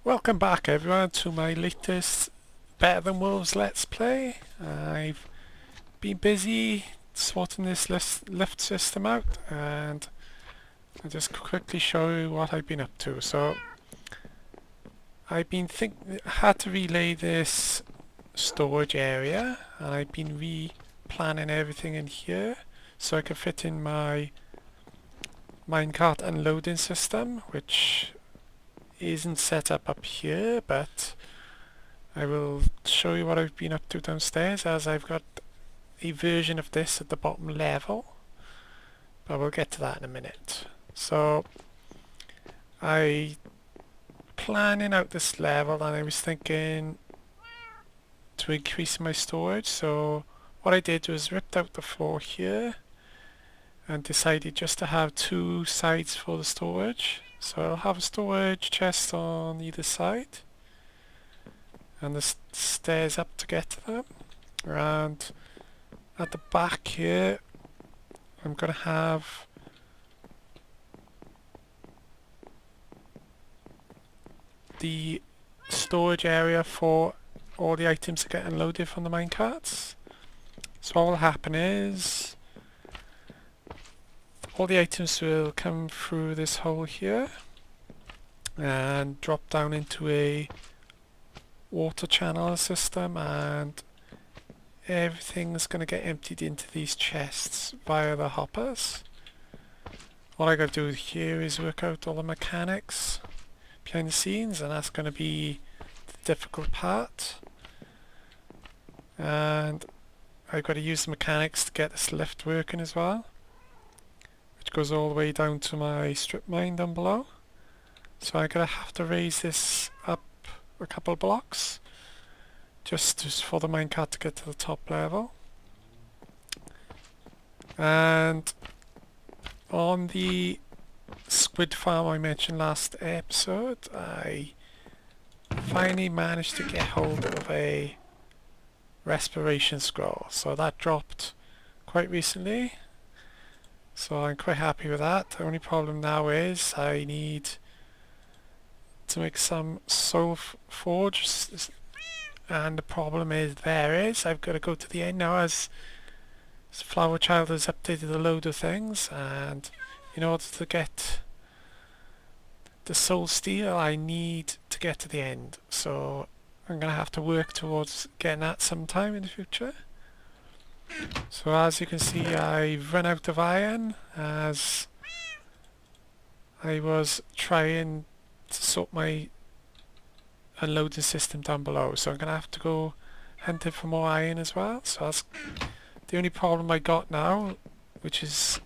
Welcome back everyone to my latest Better Than Wolves Let's Play. I've been busy sorting this lift system out and I'll just quickly show you what I've been up to. So I've been had to relay this storage area and I've been replanning everything in here so I can fit in my minecart unloading system, which isn't set up here, but I will show you what I've been up to downstairs, as I've got a version of this at the bottom level, but we'll get to that in a minute. So I planning out this level and I was thinking to increase my storage, so what I did was ripped out the floor here and decided just to have two sides for the storage. So I'll have a storage chest on either side and the stairs up to get to them, and at the back here I'm going to have the storage area for all the items that get unloaded from the minecarts. So what will happen is all the items will come through this hole here and drop down into a water channel system, and everything's going to get emptied into these chests via the hoppers. All I got to do here is work out all the mechanics behind the scenes, and that's going to be the difficult part. And I've got to use the mechanics to get this lift working as well, which goes all the way down to my strip mine down below. So I'm going to have to raise this up a couple of blocks just for the minecart to get to the top level. And on the squid farm I mentioned last episode, I finally managed to get hold of a respiration scroll. So that dropped quite recently, so I'm quite happy with that. The only problem now is I need to make some soul forge, and the problem is I've got to go to the end now, as Flower Child has updated a load of things, and in order to get the soul steel I need to get to the end, so I'm going to have to work towards getting that sometime in the future. So as you can see, I've run out of iron as I was trying to sort my unloading system down below, so I'm going to have to go hunting for more iron as well. So that's the only problem I got now, which is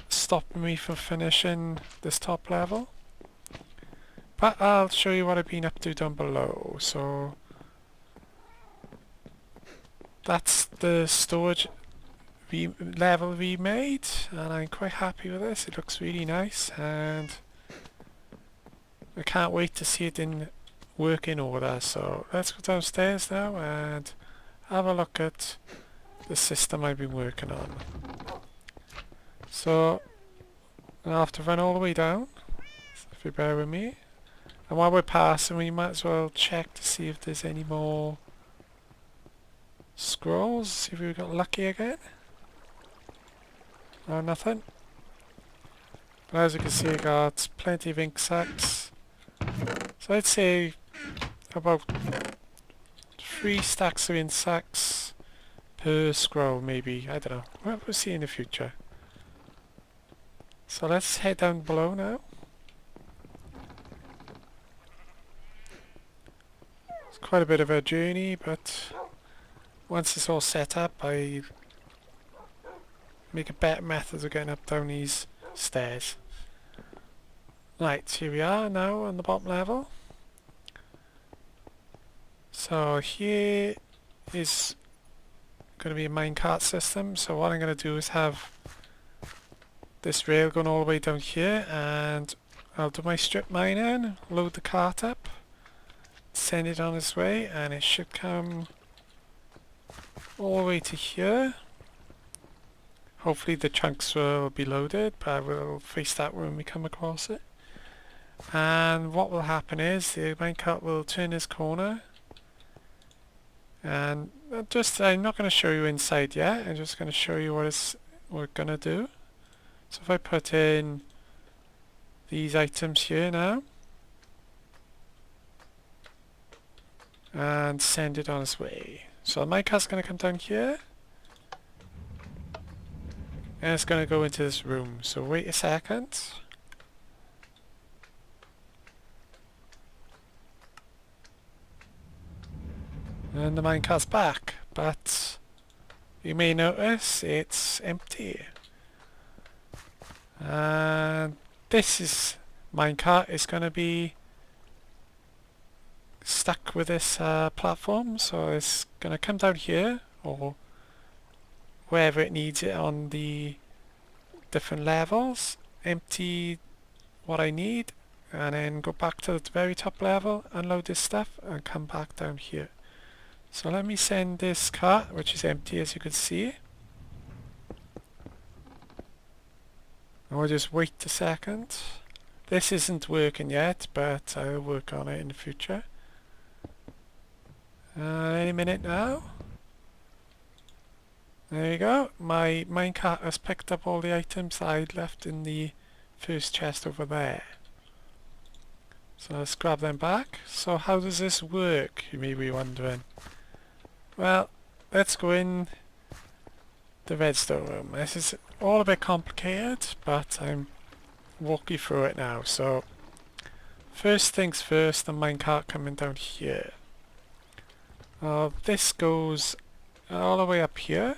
stopping me from finishing this top level. But I'll show you what I've been up to down below. So that's the storage level we made, and I'm quite happy with this. It looks really nice and I can't wait to see it in working order. So let's go downstairs now and have a look at the system I've been working on. So I'll have to run all the way down, so if you bear with me. And while we're passing, we might as well check to see if there's any more scrolls, see if we got lucky again. No, nothing. But as you can see, I got plenty of ink sacs. So I'd say about 3 stacks of ink sacs per scroll, maybe. I don't know. We'll see in the future. So let's head down below now. It's quite a bit of a journey, but once it's all set up, I make a better method of getting up down these stairs. Right, here we are now on the bottom level. So here is going to be a minecart system. So what I'm going to do is have this rail going all the way down here, and I'll do my strip mining, load the cart up, send it on its way, and it should come all the way to here. Hopefully the chunks will be loaded, but we'll face that when we come across it. And what will happen is the minecart will turn this corner, and I'm not going to show you inside yet. I'm just going to show you what we're going to do. So if I put in these items here now and send it on its way. So the minecart's going to come down here and it's going to go into this room. So wait a second. And the minecart's back, but you may notice it's empty. And this minecart is going to be stuck with this platform, so it's going to come down here or wherever it needs it on the different levels, empty what I need, and then go back to the very top level, unload this stuff, and come back down here. So let me send this cart, which is empty as you can see. And we'll just wait a second. This isn't working yet, but I'll work on it in the future. Any minute now. There you go. My minecart has picked up all the items that I'd left in the first chest over there. So let's grab them back. So how does this work, you may be wondering? Well, let's go in the redstone room. This is all a bit complicated, but I'm walking through it now. So first things first, the minecart coming down here. This goes all the way up here,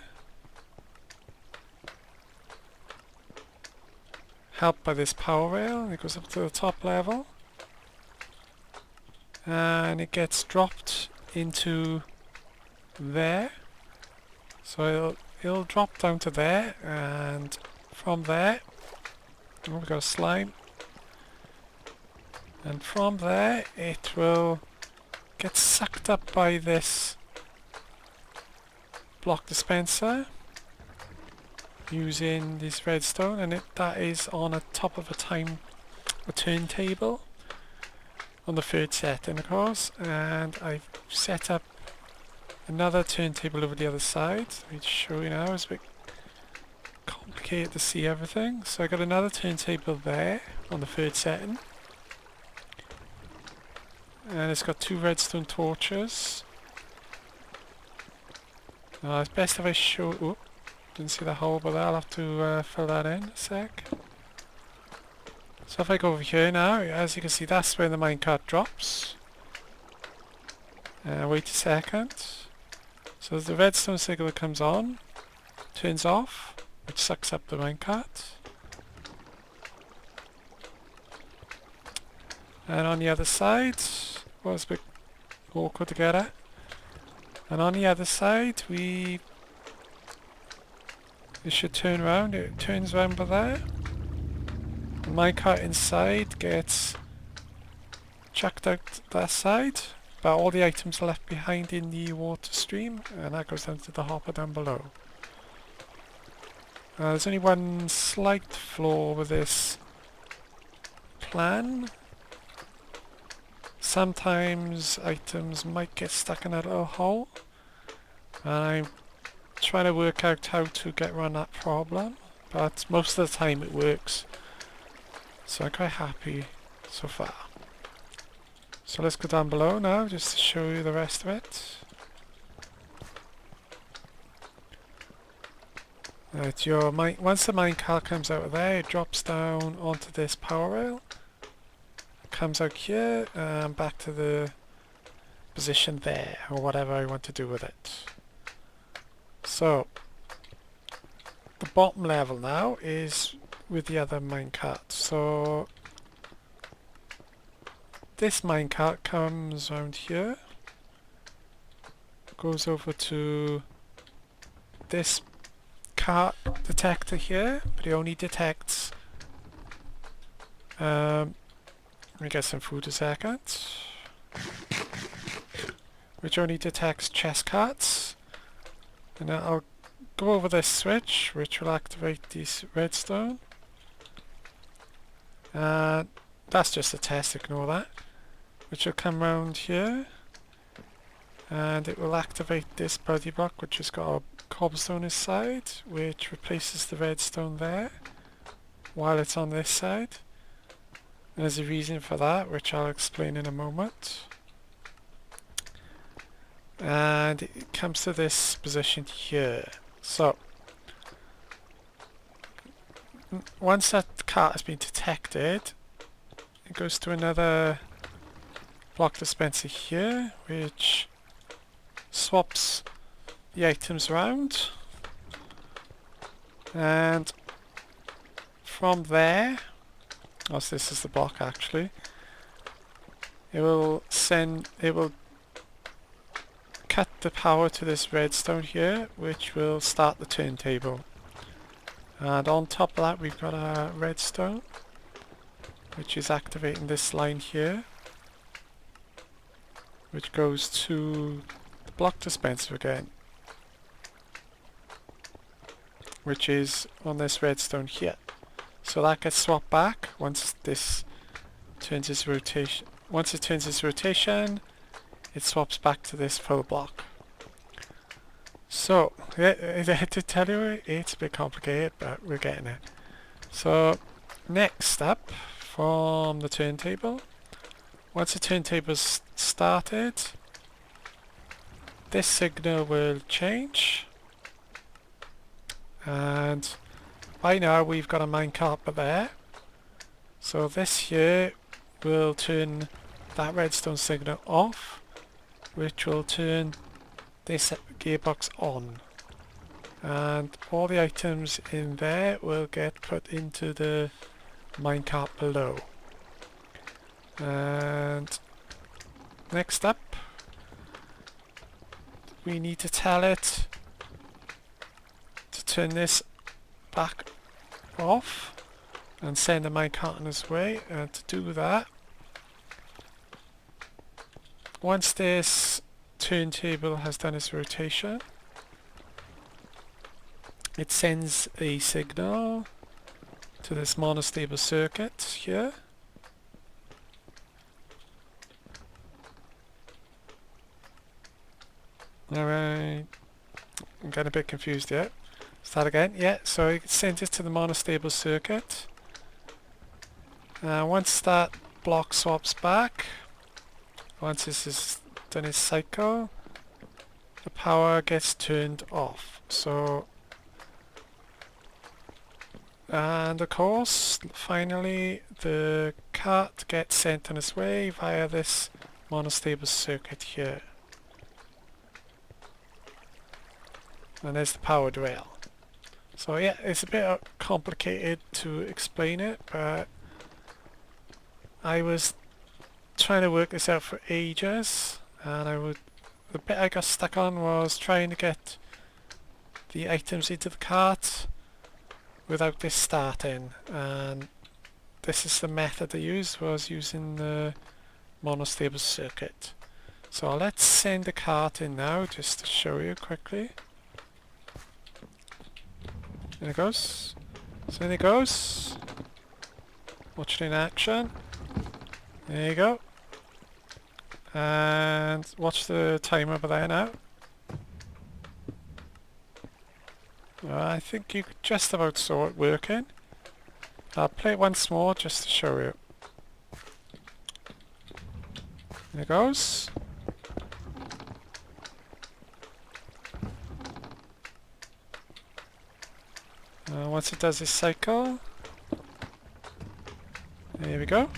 helped by this power rail. It goes up to the top level and it gets dropped into there. So it'll drop down to there, and from there, oh, we've got a slime, and from there it will get sucked up by this block dispenser using this redstone, and that is on the top of a turntable on the third setting, of course. And I've set up another turntable over the other side. Let me show you now. It's a bit complicated to see everything. So I got another turntable there on the third setting, and it's got 2 redstone torches. It's best if I show... Oh, didn't see the hole, but I'll have to fill that in a sec. So if I go over here now, as you can see, that's where the minecart drops. Wait a second. So the redstone signal comes on, turns off, which sucks up the minecart. And on the other side, well, it's a bit awkward to get at. And on the other side, it should turn around. It turns around by there. The minecart inside gets chucked out that side, but all the items are left behind in the water stream, and that goes down to the hopper down below. There's only one slight flaw with this plan. Sometimes items might get stuck in a little hole, and I'm trying to work out how to get around that problem, but most of the time it works, so I'm quite happy so far. So let's go down below now just to show you the rest of it. Once the minecart comes out of there, it drops down onto this power rail, comes out here and back to the position there, or whatever I want to do with it. So the bottom level now is with the other minecart. So this minecart comes around here, goes over to this cart detector here, but it only detects let me get some food a second, which only detects chest carts. And now I'll go over this switch, which will activate this redstone. And that's just a test, ignore that. Which will come round here, and it will activate this body block which has got a cobblestone inside, which replaces the redstone there while it's on this side. And there's a reason for that, which I'll explain in a moment. And it comes to this position here. So once that cart has been detected, it goes to another block dispenser here, which swaps the items around, and from there, as this is the block actually, it will cut the power to this redstone here, which will start the turntable. And on top of that we've got a redstone which is activating this line here, which goes to the block dispenser again, which is on this redstone here. So that gets swapped back once this turns its rotation. Once it turns its rotation, it swaps back to this full block. So, yeah, to tell you, it's a bit complicated, but we're getting it. So, next up from the turntable, once the turntable's started, this signal will change, and by now we've got a minecart there. So this here will turn that redstone signal off, which will turn this gearbox on, and all the items in there will get put into the minecart below. And next up, we need to tell it to turn this back off and send the minecart on its way. And to do that, once this turntable has done its rotation, it sends a signal to this monostable circuit here. Alright, I'm getting a bit confused here. Start again. Yeah, so it sends it to the monostable circuit. Once that block swaps back, once this is done its cycle, the power gets turned off. So, and of course, finally, the cart gets sent on its way via this monostable circuit here. And there's the powered rail. So yeah, it's a bit complicated to explain it, but I was trying to work this out for ages, and the bit I got stuck on was trying to get the items into the cart without this starting, and this is the method I used, was using the monostable circuit. So let's send the cart in now just to show you quickly. There it goes. So in it goes. Watch it in action. There you go. And watch the timer over there now. I think you just about saw it working. I'll play it once more just to show you. There it goes. Once it does this cycle, there we go,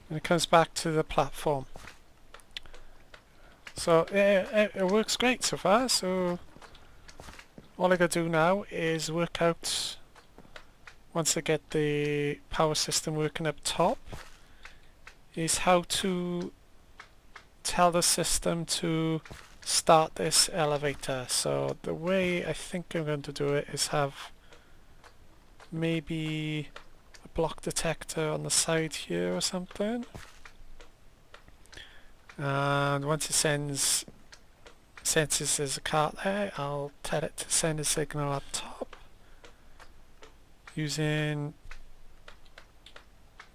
and it comes back to the platform. So it works great so far. So all I gotta do now is work out, once I get the power system working up top, is how to tell the system to start this elevator. So the way I think I'm going to do it is have maybe a block detector on the side here or something, and once it senses there's a cart there, I'll tell it to send a signal up top using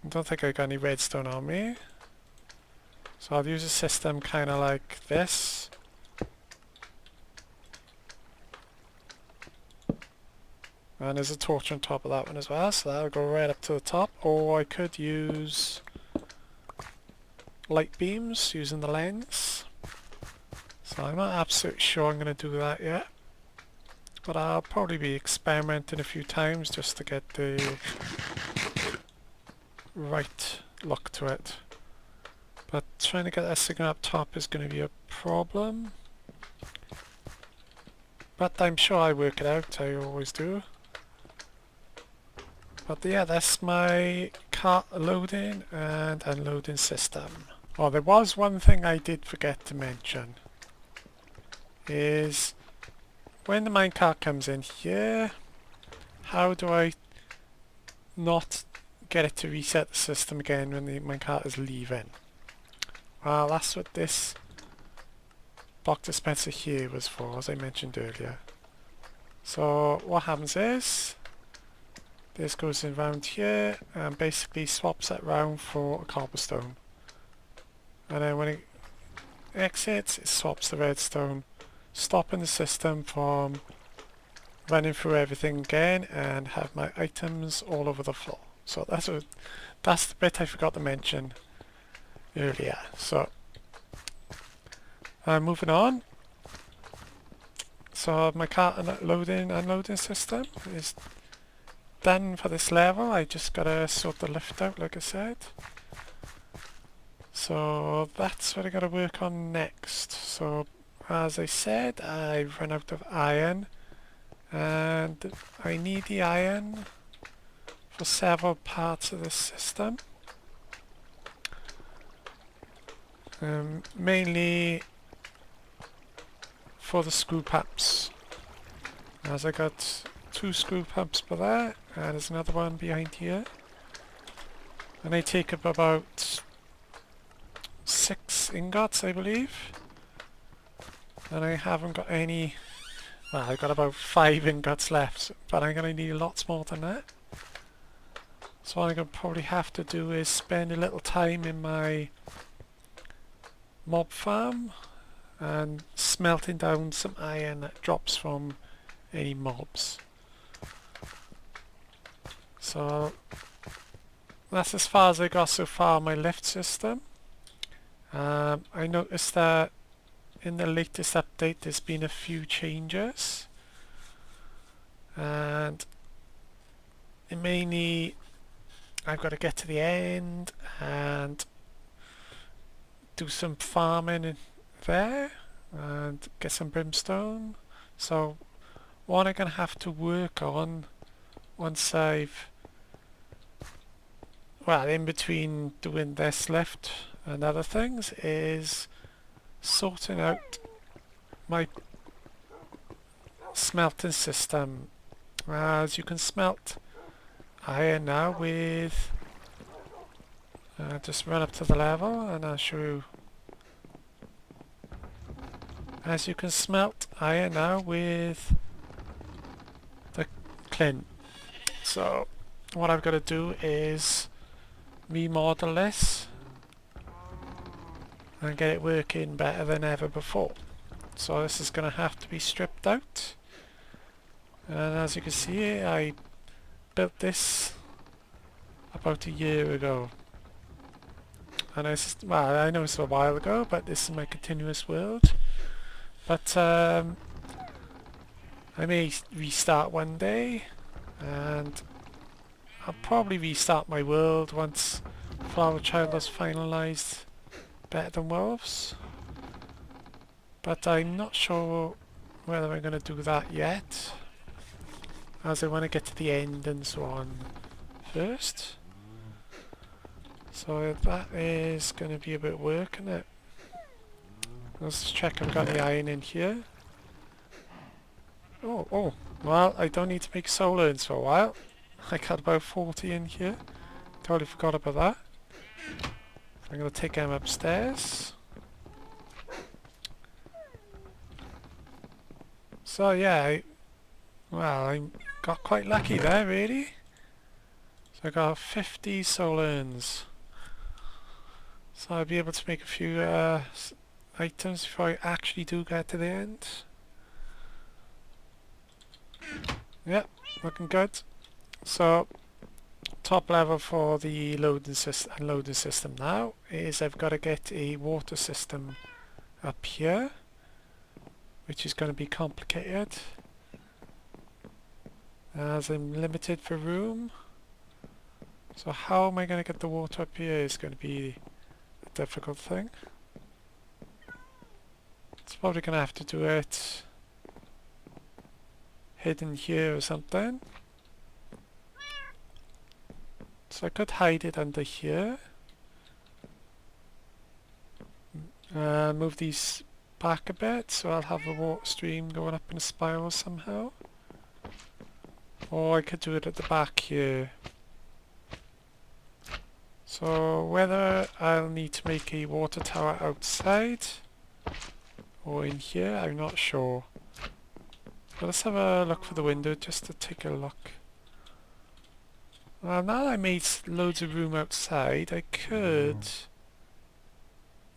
I don't think I got any redstone on me. So I'll use a system kind of like this. And there's a torch on top of that one as well, so that'll go right up to the top. Or I could use light beams using the lens. So I'm not absolutely sure I'm going to do that yet. But I'll probably be experimenting a few times just to get the right look to it. But trying to get that signal up top is going to be a problem. But I'm sure I work it out, I always do. But yeah, that's my cart loading and unloading system. Oh, there was one thing I did forget to mention. Is when the minecart comes in here, how do I not get it to reset the system again when the minecart is leaving? Well, that's what this block dispenser here was for, as I mentioned earlier. So what happens is, this goes in round here and basically swaps that round for a cobblestone. And then when it exits, it swaps the redstone, stopping the system from running through everything again and have my items all over the floor. So that's the bit I forgot to mention earlier. So moving on. So my cart unloading system is done for this level. I just gotta sort the lift out like I said. So that's what I gotta work on next. So as I said, I've run out of iron and I need the iron for several parts of this system. Mainly for the screw pumps, as I got 2 screw pumps per there, and there's another one behind here, and they take up about 6 ingots I believe, and I haven't got any. Well, I've got about 5 ingots left, but I'm going to need lots more than that. So what I'm going to probably have to do is spend a little time in my mob farm and smelting down some iron that drops from any mobs. So that's as far as I got so far on my lift system. I noticed that in the latest update there's been a few changes, and mainly I've got to get to the end and do some farming in there and get some brimstone. So what I'm going to have to work on once I've, well, in between doing this lift and other things, is sorting out my smelting system. As you can smelt iron now with, just run up to the level and I'll show you. As you can smelt iron now with the clint. So what I've got to do is remodel this and get it working better than ever before. So this is going to have to be stripped out, and as you can see I built this about a year ago, and well, I know it's a while ago, but this is my continuous world. But I may restart one day, and I'll probably restart my world once Flower Child is finalised better than Wolves. But I'm not sure whether I'm going to do that yet, as I want to get to the end and so on first. So that is going to be a bit of work, isn't it? Let's check I've got the iron in here. Oh, well, I don't need to make soul urns for a while. I got about 40 in here. Totally forgot about that. I'm going to take them upstairs. So yeah, I got quite lucky there really. So I got 50 soul urns. So I'll be able to make a few items before I actually do get to the end. Yep, looking good. So top level for the loading system and unloading system now is I've got to get a water system up here, which is going to be complicated as I'm limited for room. So how am I going to get the water up here is going to be a difficult thing. It's probably going to have to do it hidden here or something. So I could hide it under here. Move these back a bit so I'll have a water stream going up in a spiral somehow. Or I could do it at the back here. So whether I'll need to make a water tower outside or in here, I'm not sure. But let's have a look for the window just to take a look. Well, now that I made loads of room outside, I could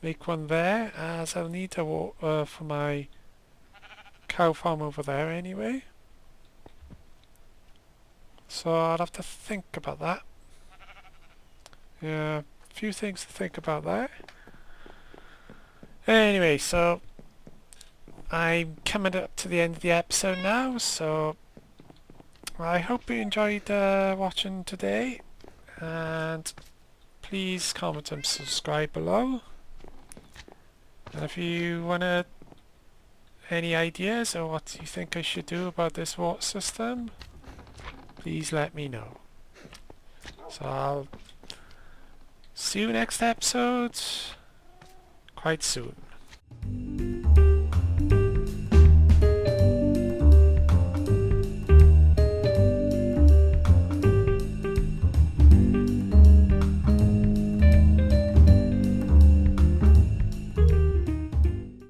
make one there, as I'll need a water for my cow farm over there anyway. So I'll have to think about that. Yeah, a few things to think about there. Anyway, so I'm coming up to the end of the episode now, so I hope you enjoyed watching today, and please comment and subscribe below. And if you want any ideas or what you think I should do about this water system, please let me know. So I'll see you next episode quite soon.